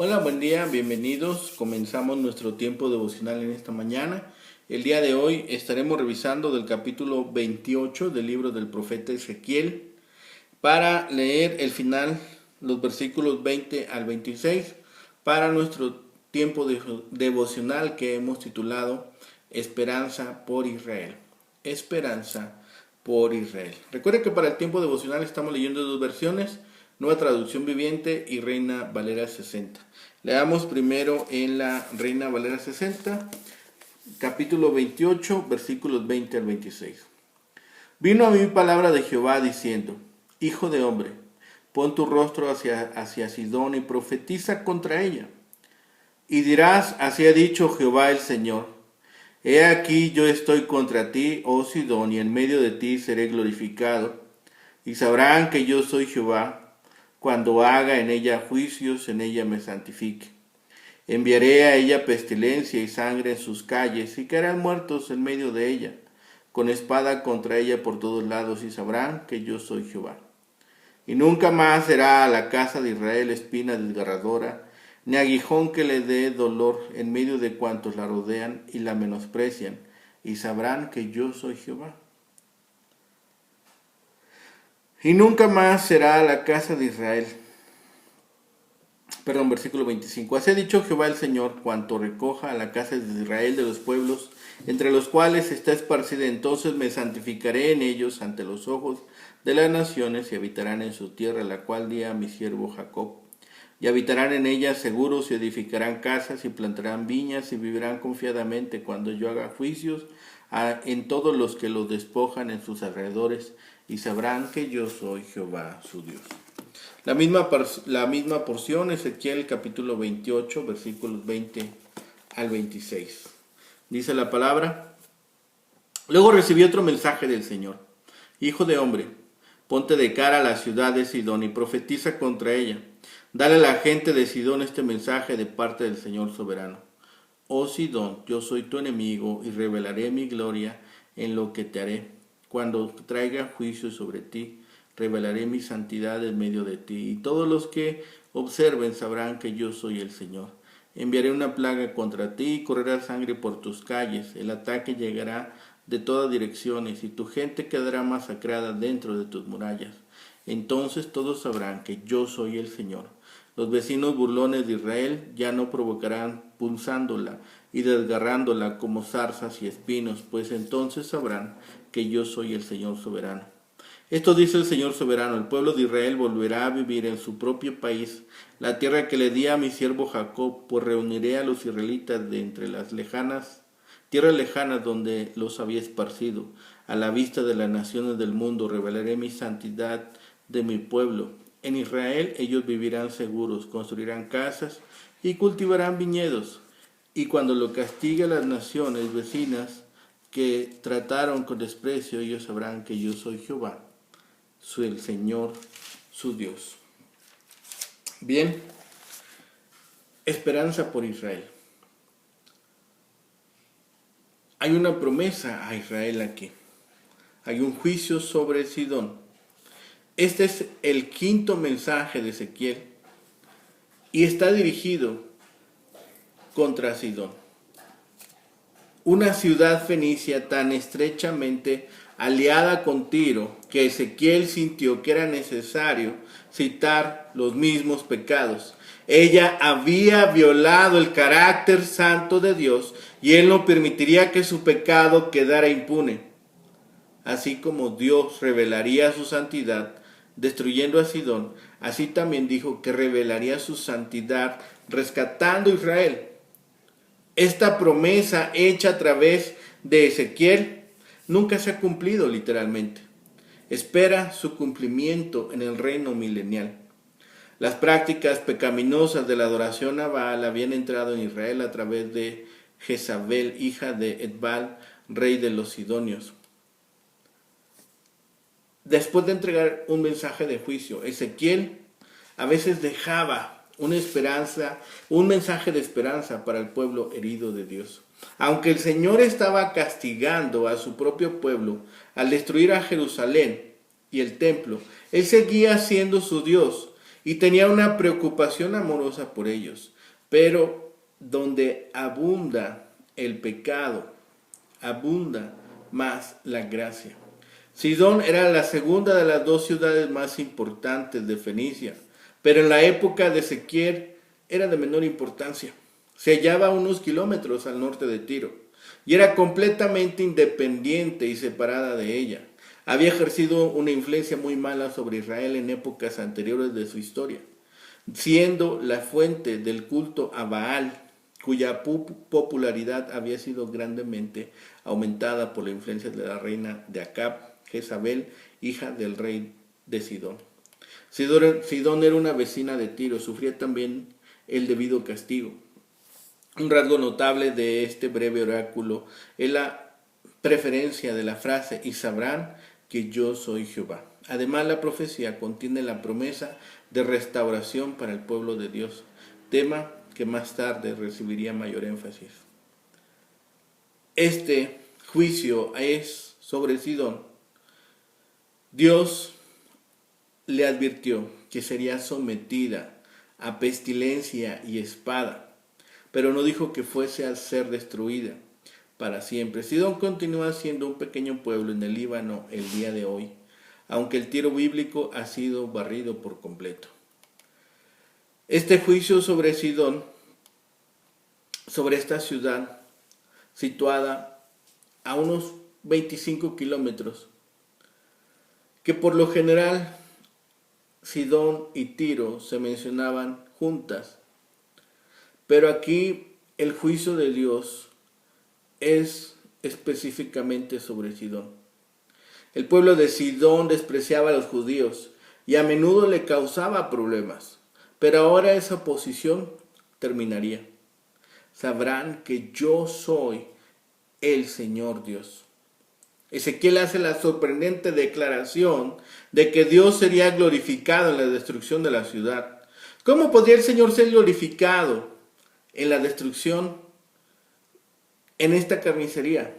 Hola, buen día, bienvenidos. Comenzamos nuestro tiempo devocional en esta mañana. El día de hoy estaremos revisando del capítulo 28 del libro del profeta Ezequiel para leer el final, los versículos 20 al 26, para nuestro tiempo devocional que hemos titulado Esperanza por Israel. Esperanza por Israel. Recuerde que para el tiempo devocional estamos leyendo dos versiones, Nueva Traducción Viviente y Reina Valera 60. Leamos primero en la Reina Valera 60, capítulo 28, versículos 20 al 26. Vino a mí palabra de Jehová diciendo: Hijo de hombre, pon tu rostro hacia Sidón y profetiza contra ella. Y dirás: Así ha dicho Jehová el Señor: He aquí yo estoy contra ti, oh Sidón, y en medio de ti seré glorificado. Y sabrán que yo soy Jehová, cuando haga en ella juicios, en ella me santifique. Enviaré a ella pestilencia y sangre en sus calles, y caerán muertos en medio de ella, con espada contra ella por todos lados, y sabrán que yo soy Jehová. Y nunca más será a la casa de Israel espina desgarradora, ni aguijón que le dé dolor en medio de cuantos la rodean y la menosprecian, y sabrán que yo soy Jehová. Y nunca más será a la casa de Israel. Versículo 25. Así ha dicho Jehová el Señor: cuanto recoja a la casa de Israel de los pueblos, entre los cuales está esparcida, entonces me santificaré en ellos ante los ojos de las naciones, y habitarán en su tierra, la cual di a mi siervo Jacob. Y habitarán en ella seguros, y edificarán casas, y plantarán viñas, y vivirán confiadamente cuando yo haga juicios en todos los que los despojan en sus alrededores, y sabrán que yo soy Jehová su Dios. La misma porción, Ezequiel capítulo 28, versículos 20 al 26. Dice la palabra: Luego recibí otro mensaje del Señor: Hijo de hombre, ponte de cara a la ciudad de Sidón y profetiza contra ella. Dale a la gente de Sidón este mensaje de parte del Señor soberano: Oh Sidón, yo soy tu enemigo y revelaré mi gloria en lo que te haré. Cuando traiga juicio sobre ti, revelaré mi santidad en medio de ti, y todos los que observen sabrán que yo soy el Señor. Enviaré una plaga contra ti y correrá sangre por tus calles. El ataque llegará de todas direcciones y tu gente quedará masacrada dentro de tus murallas. Entonces todos sabrán que yo soy el Señor. Los vecinos burlones de Israel ya no provocarán punzándola y desgarrándola como zarzas y espinos, pues entonces sabrán que yo soy el Señor soberano. Esto dice el Señor soberano: el pueblo de Israel volverá a vivir en su propio país, la tierra que le di a mi siervo Jacob, pues reuniré a los israelitas de entre las tierras lejanas donde los había esparcido. A la vista de las naciones del mundo revelaré mi santidad de mi pueblo. En Israel ellos vivirán seguros, construirán casas y cultivarán viñedos. Y cuando lo castigue a las naciones vecinas que trataron con desprecio, ellos sabrán que yo soy Jehová, soy el Señor, su Dios. Bien, esperanza por Israel. Hay una promesa a Israel aquí. Hay un juicio sobre Sidón. Este es el quinto mensaje de Ezequiel y está dirigido contra Sidón, una ciudad fenicia tan estrechamente aliada con Tiro que Ezequiel sintió que era necesario citar los mismos pecados. Ella había violado el carácter santo de Dios y él no permitiría que su pecado quedara impune. Así como Dios revelaría su santidad destruyendo a Sidón, así también dijo que revelaría su santidad rescatando a Israel. Esta promesa hecha a través de Ezequiel nunca se ha cumplido literalmente. Espera su cumplimiento en el reino milenial. Las prácticas pecaminosas de la adoración a Baal habían entrado en Israel a través de Jezabel, hija de Etbal, rey de los sidonios. Después de entregar un mensaje de juicio, Ezequiel a veces dejaba un mensaje de esperanza para el pueblo herido de Dios. Aunque el Señor estaba castigando a su propio pueblo al destruir a Jerusalén y el templo, Él seguía siendo su Dios y tenía una preocupación amorosa por ellos. Pero donde abunda el pecado, abunda más la gracia. Sidón era la segunda de las dos ciudades más importantes de Fenicia, pero en la época de Ezequiel era de menor importancia. Se hallaba a unos kilómetros al norte de Tiro y era completamente independiente y separada de ella. Había ejercido una influencia muy mala sobre Israel en épocas anteriores de su historia, siendo la fuente del culto a Baal, cuya popularidad había sido grandemente aumentada por la influencia de la reina de Acab, Jezabel, hija del rey de Sidón. Sidón era una vecina de Tiro, sufría también el debido castigo. Un rasgo notable de este breve oráculo es la preferencia de la frase y sabrán que yo soy Jehová. Además, la profecía contiene la promesa de restauración para el pueblo de Dios, tema que más tarde recibiría mayor énfasis. Este juicio es sobre Sidón. Dios le advirtió que sería sometida a pestilencia y espada, pero no dijo que fuese a ser destruida para siempre. Sidón continúa siendo un pequeño pueblo en el Líbano el día de hoy, aunque el Tiro bíblico ha sido barrido por completo. Este juicio sobre Sidón, sobre esta ciudad situada a unos 25 kilómetros, que por lo general Sidón y Tiro se mencionaban juntas, pero aquí el juicio de Dios es específicamente sobre Sidón. El pueblo de Sidón despreciaba a los judíos y a menudo le causaba problemas, pero ahora esa oposición terminaría. Sabrán que yo soy el Señor Dios. Ezequiel hace la sorprendente declaración de que Dios sería glorificado en la destrucción de la ciudad. ¿Cómo podría el Señor ser glorificado en la destrucción en esta carnicería?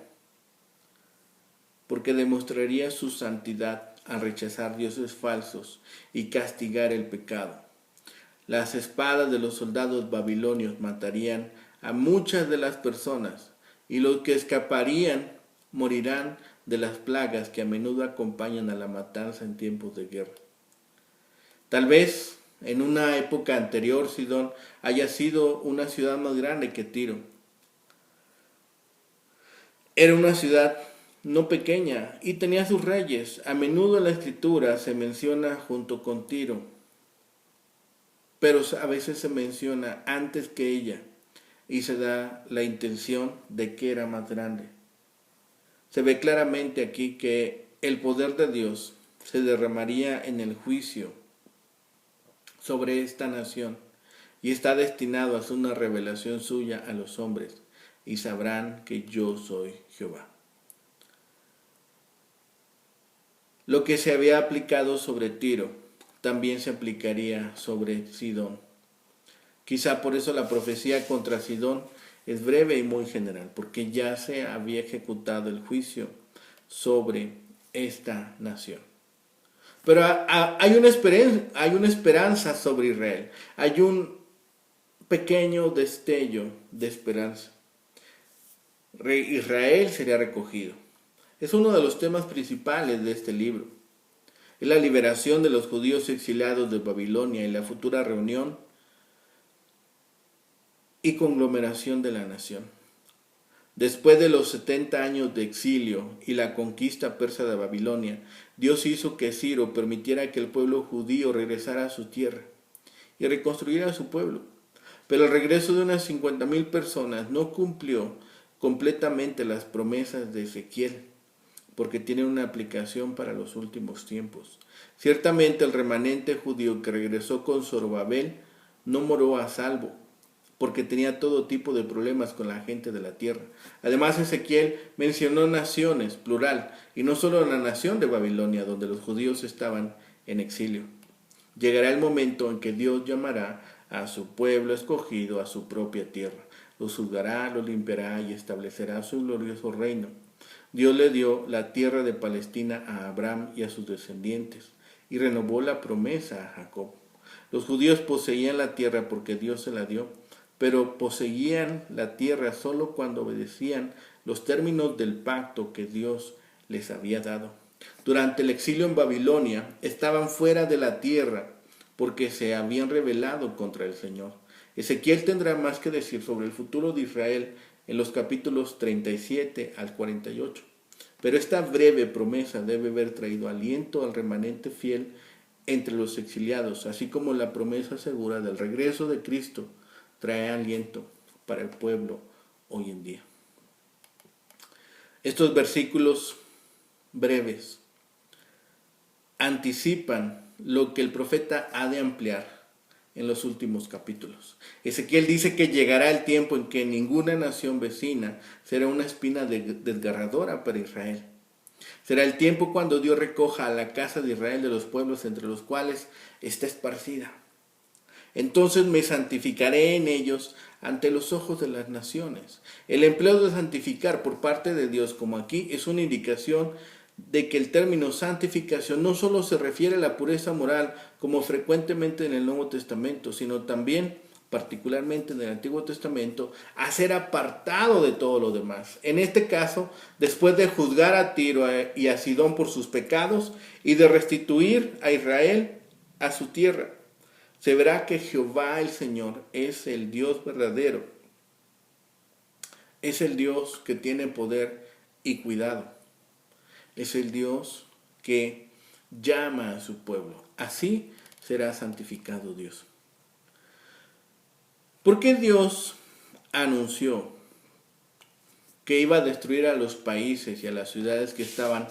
Porque demostraría su santidad al rechazar dioses falsos y castigar el pecado. Las espadas de los soldados babilonios matarían a muchas de las personas y los que escaparían morirán de las plagas que a menudo acompañan a la matanza en tiempos de guerra. Tal vez en una época anterior Sidón haya sido una ciudad más grande que Tiro. Era una ciudad no pequeña y tenía sus reyes. A menudo en la escritura se menciona junto con Tiro, pero a veces se menciona antes que ella y se da la intención de que era más grande. Se ve claramente aquí que el poder de Dios se derramaría en el juicio sobre esta nación y está destinado a ser una revelación suya a los hombres y sabrán que yo soy Jehová. Lo que se había aplicado sobre Tiro también se aplicaría sobre Sidón. Quizá por eso la profecía contra Sidón es breve y muy general, porque ya se había ejecutado el juicio sobre esta nación. Pero hay una esperanza sobre Israel, hay un pequeño destello de esperanza. Israel sería recogido. Es uno de los temas principales de este libro. Es la liberación de los judíos exiliados de Babilonia y la futura reunión y conglomeración de la nación. Después de los 70 años de exilio y la conquista persa de Babilonia, Dios hizo que Ciro permitiera que el pueblo judío regresara a su tierra y reconstruyera su pueblo. Pero el regreso de unas 50,000 personas no cumplió completamente las promesas de Ezequiel, porque tiene una aplicación para los últimos tiempos. Ciertamente el remanente judío que regresó con Zorobabel no moró a salvo, porque tenía todo tipo de problemas con la gente de la tierra. Además, Ezequiel mencionó naciones, plural, y no solo la nación de Babilonia, donde los judíos estaban en exilio. Llegará el momento en que Dios llamará a su pueblo escogido a su propia tierra. Los juzgará, los limpiará y establecerá su glorioso reino. Dios le dio la tierra de Palestina a Abraham y a sus descendientes, y renovó la promesa a Jacob. Los judíos poseían la tierra porque Dios se la dio, pero poseían la tierra solo cuando obedecían los términos del pacto que Dios les había dado. Durante el exilio en Babilonia estaban fuera de la tierra porque se habían rebelado contra el Señor. Ezequiel tendrá más que decir sobre el futuro de Israel en los capítulos 37 al 48. Pero esta breve promesa debe haber traído aliento al remanente fiel entre los exiliados, así como la promesa segura del regreso de Cristo trae aliento para el pueblo hoy en día. Estos versículos breves anticipan lo que el profeta ha de ampliar en los últimos capítulos. Ezequiel dice que llegará el tiempo en que ninguna nación vecina será una espina desgarradora para Israel. Será el tiempo cuando Dios recoja a la casa de Israel de los pueblos entre los cuales está esparcida. Entonces me santificaré en ellos ante los ojos de las naciones. El empleo de santificar por parte de Dios, como aquí, es una indicación de que el término santificación no solo se refiere a la pureza moral, como frecuentemente en el Nuevo Testamento, sino también, particularmente en el Antiguo Testamento, a ser apartado de todo lo demás. En este caso, después de juzgar a Tiro y a Sidón por sus pecados y de restituir a Israel a su tierra, se verá que Jehová el Señor es el Dios verdadero, es el Dios que tiene poder y cuidado, es el Dios que llama a su pueblo. Así será santificado Dios. ¿Por qué Dios anunció que iba a destruir a los países y a las ciudades que estaban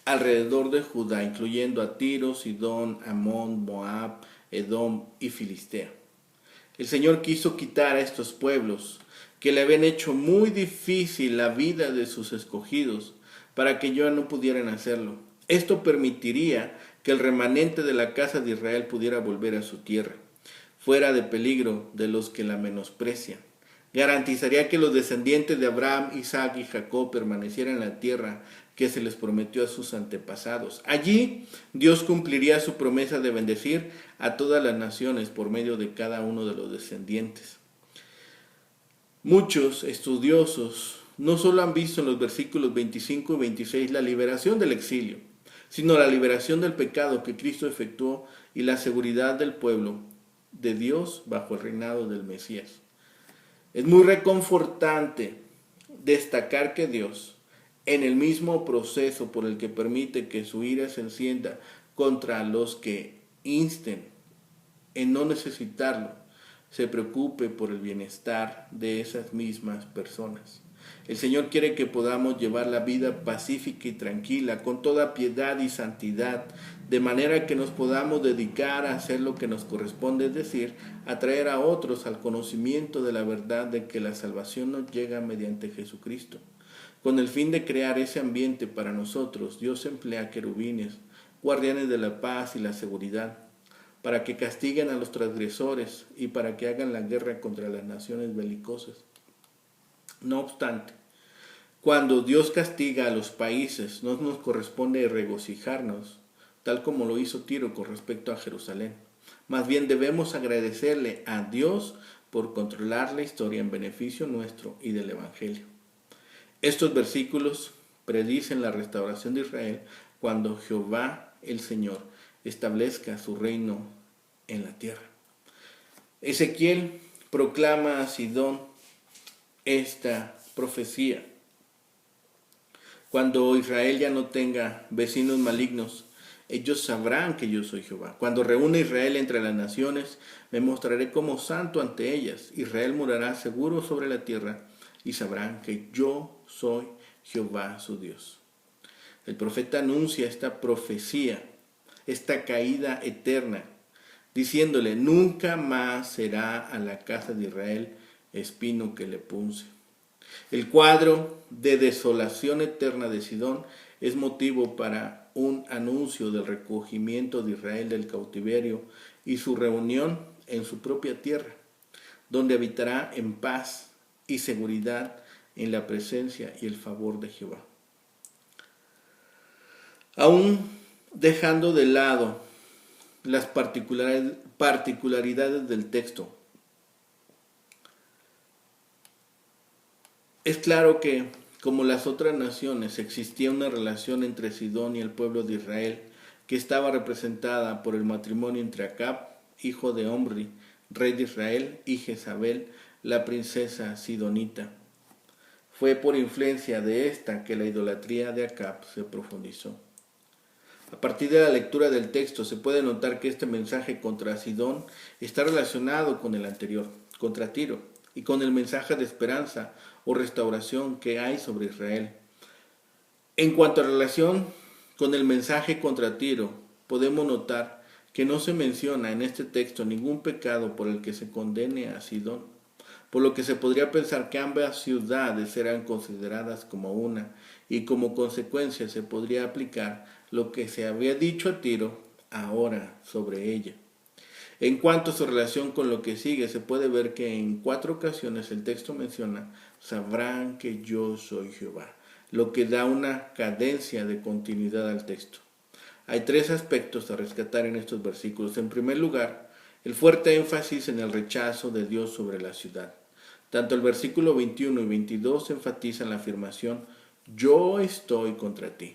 alrededor de Judá, incluyendo a Tiro, Sidón, Amón, Moab, Edom y Filistea? El Señor quiso quitar a estos pueblos que le habían hecho muy difícil la vida de sus escogidos para que ya no pudieran hacerlo. Esto permitiría que el remanente de la casa de Israel pudiera volver a su tierra, fuera de peligro de los que la menosprecian. Garantizaría que los descendientes de Abraham, Isaac y Jacob permanecieran en la tierra que se les prometió a sus antepasados. Allí Dios cumpliría su promesa de bendecir a todas las naciones por medio de cada uno de los descendientes. Muchos estudiosos no solo han visto en los versículos 25 y 26 la liberación del exilio, sino la liberación del pecado que Cristo efectuó y la seguridad del pueblo de Dios bajo el reinado del Mesías. Es muy reconfortante destacar que Dios, en el mismo proceso por el que permite que su ira se encienda contra los que insten en no necesitarlo, se preocupe por el bienestar de esas mismas personas. El Señor quiere que podamos llevar la vida pacífica y tranquila, con toda piedad y santidad, de manera que nos podamos dedicar a hacer lo que nos corresponde, es decir, a traer a otros al conocimiento de la verdad de que la salvación nos llega mediante Jesucristo. Con el fin de crear ese ambiente para nosotros, Dios emplea querubines, guardianes de la paz y la seguridad, para que castiguen a los transgresores y para que hagan la guerra contra las naciones belicosas. No obstante, cuando Dios castiga a los países, no nos corresponde regocijarnos, tal como lo hizo Tiro con respecto a Jerusalén. Más bien debemos agradecerle a Dios por controlar la historia en beneficio nuestro y del Evangelio. Estos versículos predicen la restauración de Israel cuando Jehová el Señor establezca su reino en la tierra. Ezequiel proclama a Sidón esta profecía. Cuando Israel ya no tenga vecinos malignos, ellos sabrán que yo soy Jehová. Cuando reúna Israel entre las naciones, me mostraré como santo ante ellas. Israel morará seguro sobre la tierra y sabrán que yo soy Jehová su Dios. El profeta anuncia esta profecía, esta caída eterna, diciéndole: nunca más será a la casa de Israel espino que le punce. El cuadro de desolación eterna de Sidón es motivo para un anuncio del recogimiento de Israel del cautiverio y su reunión en su propia tierra, donde habitará en paz y seguridad en la presencia y el favor de Jehová. Aún dejando de lado las particularidades del texto. Es claro que, como las otras naciones, existía una relación entre Sidón y el pueblo de Israel, que estaba representada por el matrimonio entre Acab, hijo de Omri, rey de Israel, y Jezabel, la princesa sidonita. Fue por influencia de esta que la idolatría de Acab se profundizó. A partir de la lectura del texto se puede notar que este mensaje contra Sidón está relacionado con el anterior, contra Tiro, y con el mensaje de esperanza o restauración que hay sobre Israel. En cuanto a relación con el mensaje contra Tiro, podemos notar que no se menciona en este texto ningún pecado por el que se condene a Sidón, por lo que se podría pensar que ambas ciudades serán consideradas como una, y como consecuencia se podría aplicar lo que se había dicho a Tiro ahora sobre ella. En cuanto a su relación con lo que sigue, se puede ver que en 4 ocasiones el texto menciona: sabrán que yo soy Jehová, lo que da una cadencia de continuidad al texto. Hay 3 aspectos a rescatar en estos versículos. En primer lugar, el fuerte énfasis en el rechazo de Dios sobre la ciudad. Tanto el versículo 21 y 22 enfatizan la afirmación: yo estoy contra ti.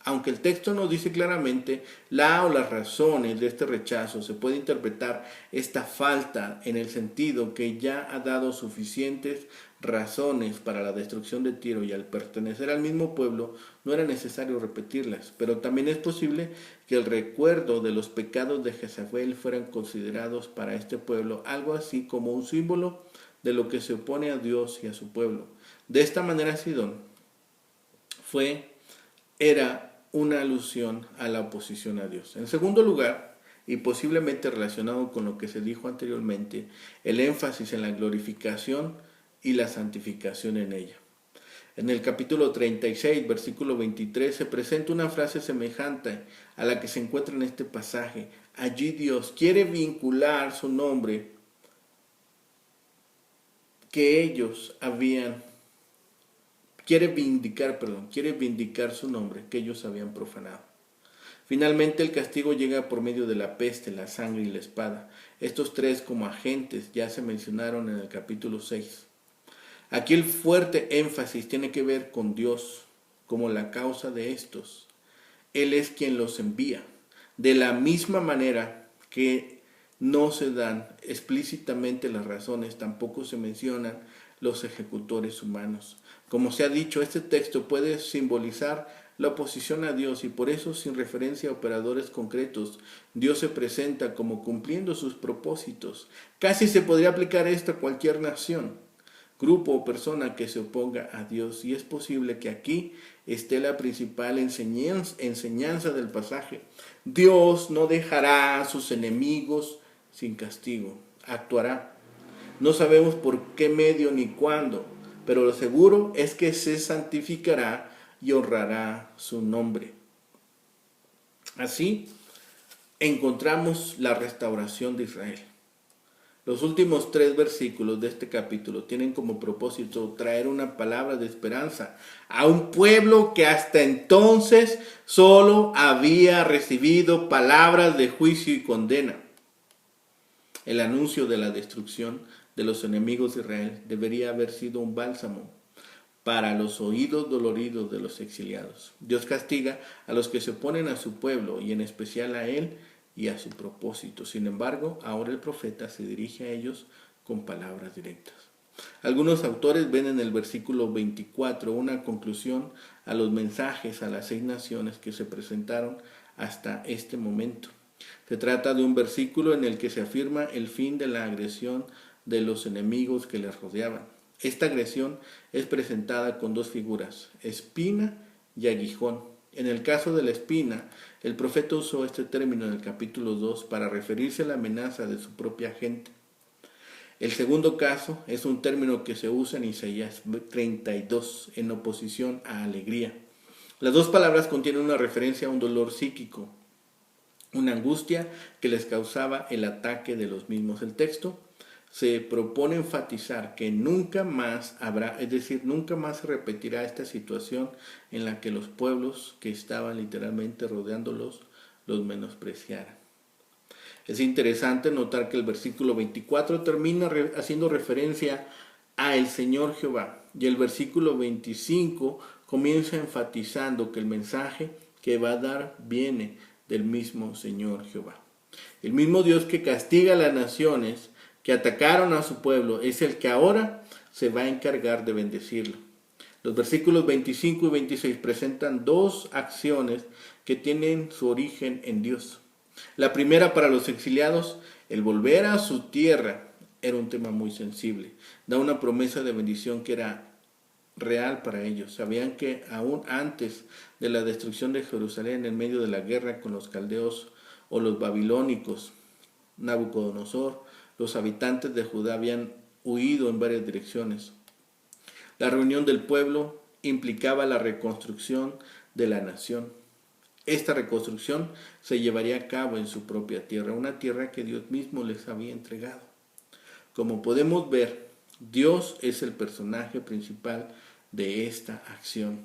Aunque el texto no dice claramente la o las razones de este rechazo, se puede interpretar esta falta en el sentido que ya ha dado suficientes razones para la destrucción de Tiro, y al pertenecer al mismo pueblo no era necesario repetirlas. Pero también es posible que el recuerdo de los pecados de Jezabel fueran considerados para este pueblo algo así como un símbolo de lo que se opone a Dios y a su pueblo. De esta manera Sidón era una alusión a la oposición a Dios. En segundo lugar, y posiblemente relacionado con lo que se dijo anteriormente, el énfasis en la glorificación y la santificación en ella. En el capítulo 36, versículo 23, se presenta una frase semejante a la que se encuentra en este pasaje. Allí Dios quiere vincular su nombre que ellos quiere vindicar su nombre que ellos habían profanado. Finalmente el castigo llega por medio de la peste, la sangre y la espada. Estos 3 como agentes ya se mencionaron en el capítulo 6. Aquí el fuerte énfasis tiene que ver con Dios como la causa de estos. Él es quien los envía. De la misma manera que no se dan explícitamente las razones, tampoco se mencionan los ejecutores humanos. Como se ha dicho, este texto puede simbolizar la oposición a Dios, y por eso, sin referencia a operadores concretos, Dios se presenta como cumpliendo sus propósitos. Casi se podría aplicar esto a cualquier nación, grupo o persona que se oponga a Dios, y es posible que aquí esté la principal enseñanza del pasaje. Dios no dejará a sus enemigos sin castigo, actuará. No sabemos por qué medio ni cuándo, pero lo seguro es que se santificará y honrará su nombre. Así encontramos la restauración de Israel. Los últimos 3 versículos de este capítulo tienen como propósito traer una palabra de esperanza a un pueblo que hasta entonces solo había recibido palabras de juicio y condena. El anuncio de la destrucción de los enemigos de Israel debería haber sido un bálsamo para los oídos doloridos de los exiliados. Dios castiga a los que se oponen a su pueblo, y en especial a él y a su propósito. Sin embargo, ahora el profeta se dirige a ellos con palabras directas. Algunos autores ven en el versículo 24 una conclusión a los mensajes a las 6 naciones que se presentaron hasta este momento. Se trata de un versículo en el que se afirma el fin de la agresión de los enemigos que les rodeaban. Esta agresión es presentada con 2 figuras, espina y aguijón. En el caso de la espina, el profeta usó este término en el capítulo 2 para referirse a la amenaza de su propia gente. El segundo caso es un término que se usa en Isaías 32 en oposición a alegría. Las 2 palabras contienen una referencia a un dolor psíquico, una angustia que les causaba el ataque de los mismos. El texto se propone enfatizar que nunca más habrá, es decir, nunca más se repetirá esta situación en la que los pueblos que estaban literalmente rodeándolos los menospreciaran. Es interesante notar que el versículo 24 termina haciendo referencia a el Señor Jehová, y el versículo 25 comienza enfatizando que el mensaje que va a dar viene del mismo Señor Jehová. El mismo Dios que castiga a las naciones que atacaron a su pueblo es el que ahora se va a encargar de bendecirlo. Los versículos 25 y 26 presentan dos acciones que tienen su origen en Dios. La primera, para los exiliados, el volver a su tierra era un tema muy sensible. Da una promesa de bendición que era real para ellos. Sabían que aún antes de la destrucción de Jerusalén, en medio de la guerra con los caldeos o los babilónicos, Nabucodonosor, los habitantes de Judá habían huido en varias direcciones. La reunión del pueblo implicaba la reconstrucción de la nación. Esta reconstrucción se llevaría a cabo en su propia tierra, una tierra que Dios mismo les había entregado. Como podemos ver, Dios es el personaje principal de esta acción.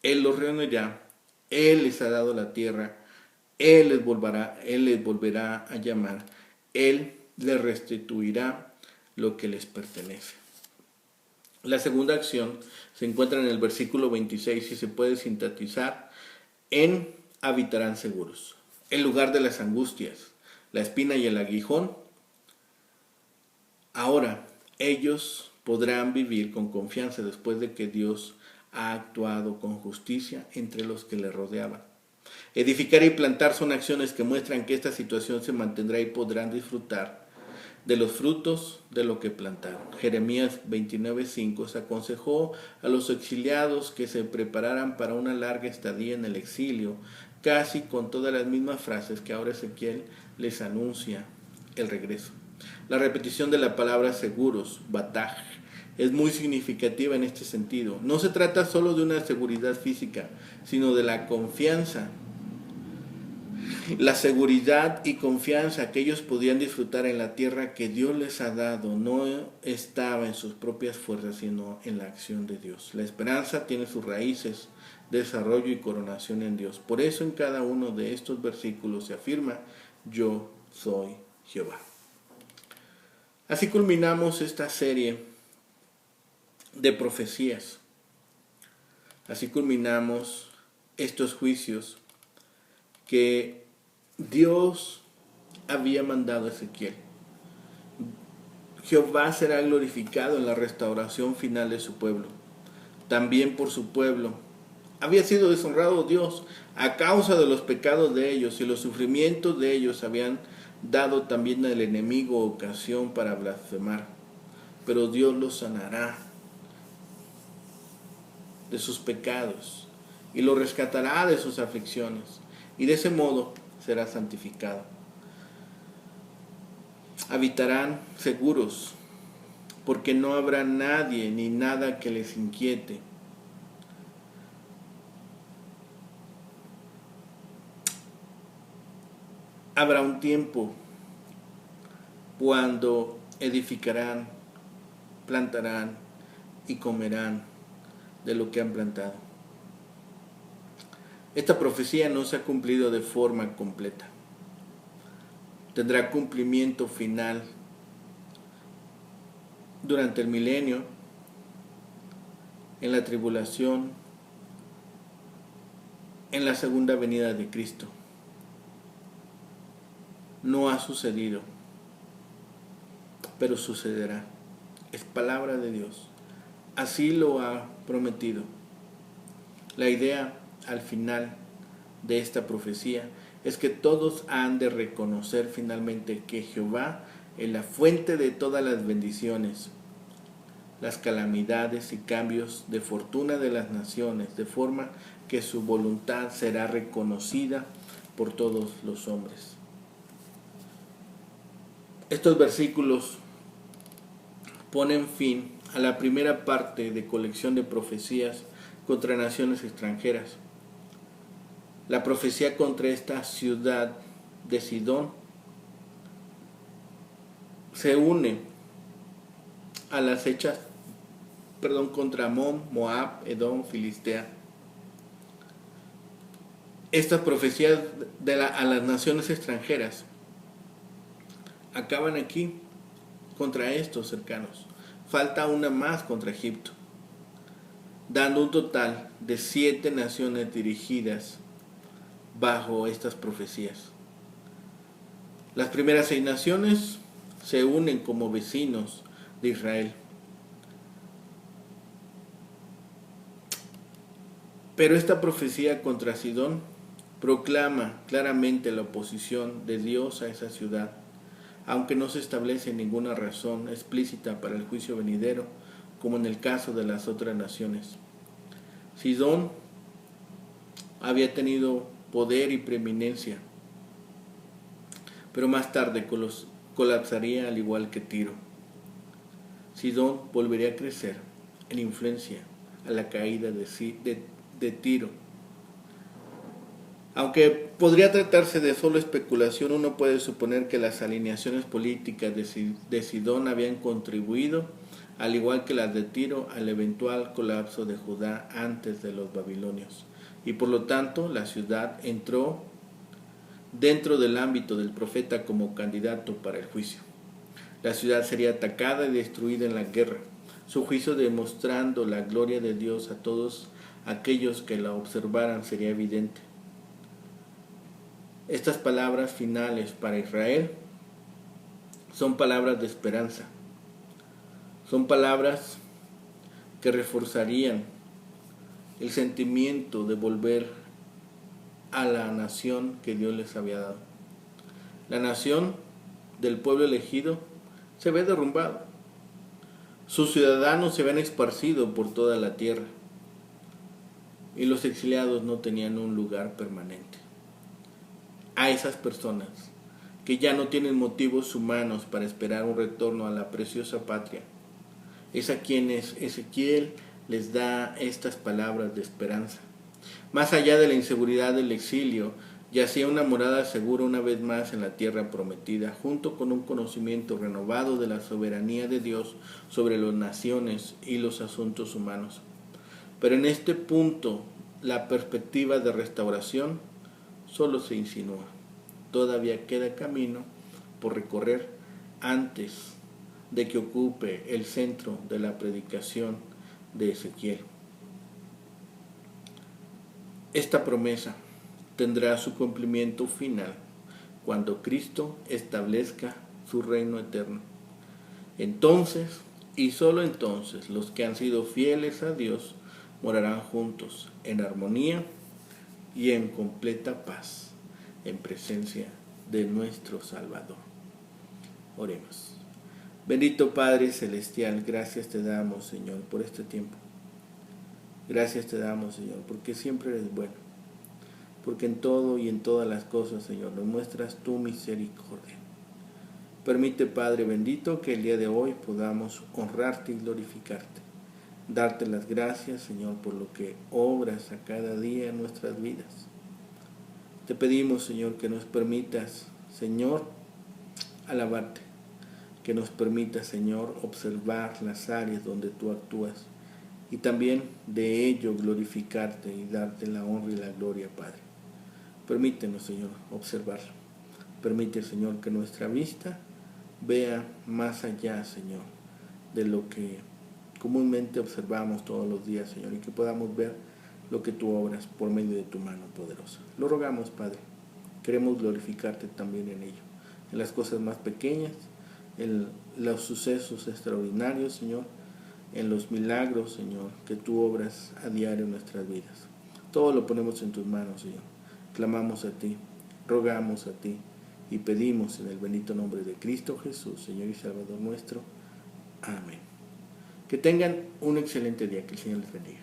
Él los reunirá, Él les ha dado la tierra, Él les volverá a llamar, Él les restituirá lo que les pertenece. La segunda acción se encuentra en el versículo 26 y se puede sintetizar en habitarán seguros. En lugar de las angustias, la espina y el aguijón, ahora ellos podrán vivir con confianza después de que Dios ha actuado con justicia entre los que le rodeaban. Edificar y plantar son acciones que muestran que esta situación se mantendrá y podrán disfrutar de los frutos de lo que plantaron. Jeremías 29:5 se aconsejó a los exiliados que se prepararan para una larga estadía en el exilio, casi con todas las mismas frases que ahora Ezequiel les anuncia el regreso. La repetición de la palabra seguros, bataj, es muy significativa en este sentido. No se trata solo de una seguridad física, sino de la confianza. La seguridad y confianza que ellos podían disfrutar en la tierra que Dios les ha dado no estaba en sus propias fuerzas, sino en la acción de Dios. La esperanza tiene sus raíces, desarrollo y coronación en Dios. Por eso en cada uno de estos versículos se afirma: yo soy Jehová. Así culminamos esta serie de profecías. Así culminamos estos juicios que Dios había mandado a Ezequiel. Jehová será glorificado en la restauración final de su pueblo. También por su pueblo había sido deshonrado Dios a causa de los pecados de ellos, y los sufrimientos de ellos habían dado también al enemigo ocasión para blasfemar. Pero Dios los sanará de sus pecados y los rescatará de sus aflicciones, y de ese modo será santificado. Habitarán seguros, porque no habrá nadie ni nada que les inquiete. Habrá un tiempo cuando edificarán, plantarán y comerán de lo que han plantado. Esta profecía no se ha cumplido de forma completa. Tendrá cumplimiento final durante el milenio, en la tribulación, en la segunda venida de Cristo. No ha sucedido, pero sucederá. Es palabra de Dios. Así lo ha prometido. La idea al final de esta profecía es que todos han de reconocer finalmente que Jehová es la fuente de todas las bendiciones, las calamidades y cambios de fortuna de las naciones, de forma que su voluntad será reconocida por todos los hombres. Estos versículos ponen fin a la primera parte de colección de profecías contra naciones extranjeras. La profecía contra esta ciudad de Sidón se une a las hechas contra Amón, Moab, Edom, Filistea. Estas profecías a las naciones extranjeras acaban aquí contra estos cercanos. Falta una más contra Egipto, dando un total de 7 naciones dirigidas bajo estas profecías. Las primeras 6 naciones se unen como vecinos de Israel. Pero esta profecía contra Sidón proclama claramente la oposición de Dios a esa ciudad, aunque no se establece ninguna razón explícita para el juicio venidero, como en el caso de las otras naciones. Sidón había tenido poder y preeminencia, pero más tarde colapsaría al igual que Tiro. Sidón volvería a crecer en influencia a la caída de Tiro. Aunque podría tratarse de solo especulación, uno puede suponer que las alineaciones políticas de Sidón habían contribuido, al igual que las de Tiro, al eventual colapso de Judá antes de los babilonios, y por lo tanto la ciudad entró dentro del ámbito del profeta como candidato para el juicio. La ciudad sería atacada y destruida en la guerra, su juicio demostrando la gloria de Dios a todos aquellos que la observaran sería evidente. Estas palabras finales para Israel son palabras de esperanza, son palabras que reforzarían el sentimiento de volver a la nación que Dios les había dado. La nación del pueblo elegido se ve derrumbado. Sus ciudadanos se ven esparcidos por toda la tierra y los exiliados no tenían un lugar permanente. A esas personas que ya no tienen motivos humanos para esperar un retorno a la preciosa patria, es a quienes Ezequiel les da estas palabras de esperanza. Más allá de la inseguridad del exilio, yacía una morada segura una vez más en la tierra prometida, junto con un conocimiento renovado de la soberanía de Dios sobre las naciones y los asuntos humanos. Pero en este punto, la perspectiva de restauración solo se insinúa. Todavía queda camino por recorrer antes de que ocupe el centro de la predicación de Ezequiel. Esta promesa tendrá su cumplimiento final cuando Cristo establezca su reino eterno. Entonces, y solo entonces, los que han sido fieles a Dios morarán juntos en armonía y en completa paz en presencia de nuestro Salvador. Oremos. Bendito Padre Celestial, gracias te damos, Señor, por este tiempo. Gracias te damos, Señor, porque siempre eres bueno. Porque en todo y en todas las cosas, Señor, nos muestras tu misericordia. Permite, Padre bendito, que el día de hoy podamos honrarte y glorificarte. Darte las gracias, Señor, por lo que obras a cada día en nuestras vidas. Te pedimos, Señor, que nos permitas, Señor, alabarte. Que nos permitas, Señor, observar las áreas donde tú actúas. Y también de ello glorificarte y darte la honra y la gloria, Padre. Permítenos, Señor, observarlo. Permite, Señor, que nuestra vista vea más allá, Señor, de lo que comúnmente observamos todos los días, Señor, y que podamos ver lo que tú obras por medio de tu mano poderosa. Lo rogamos, Padre. Queremos glorificarte también en ello, en las cosas más pequeñas, en los sucesos extraordinarios, Señor, en los milagros, Señor, que tú obras a diario en nuestras vidas. Todo lo ponemos en tus manos, Señor. Clamamos a ti, rogamos a ti y pedimos en el bendito nombre de Cristo Jesús, Señor y Salvador nuestro. Amén. Que tengan un excelente día, que el Señor les bendiga.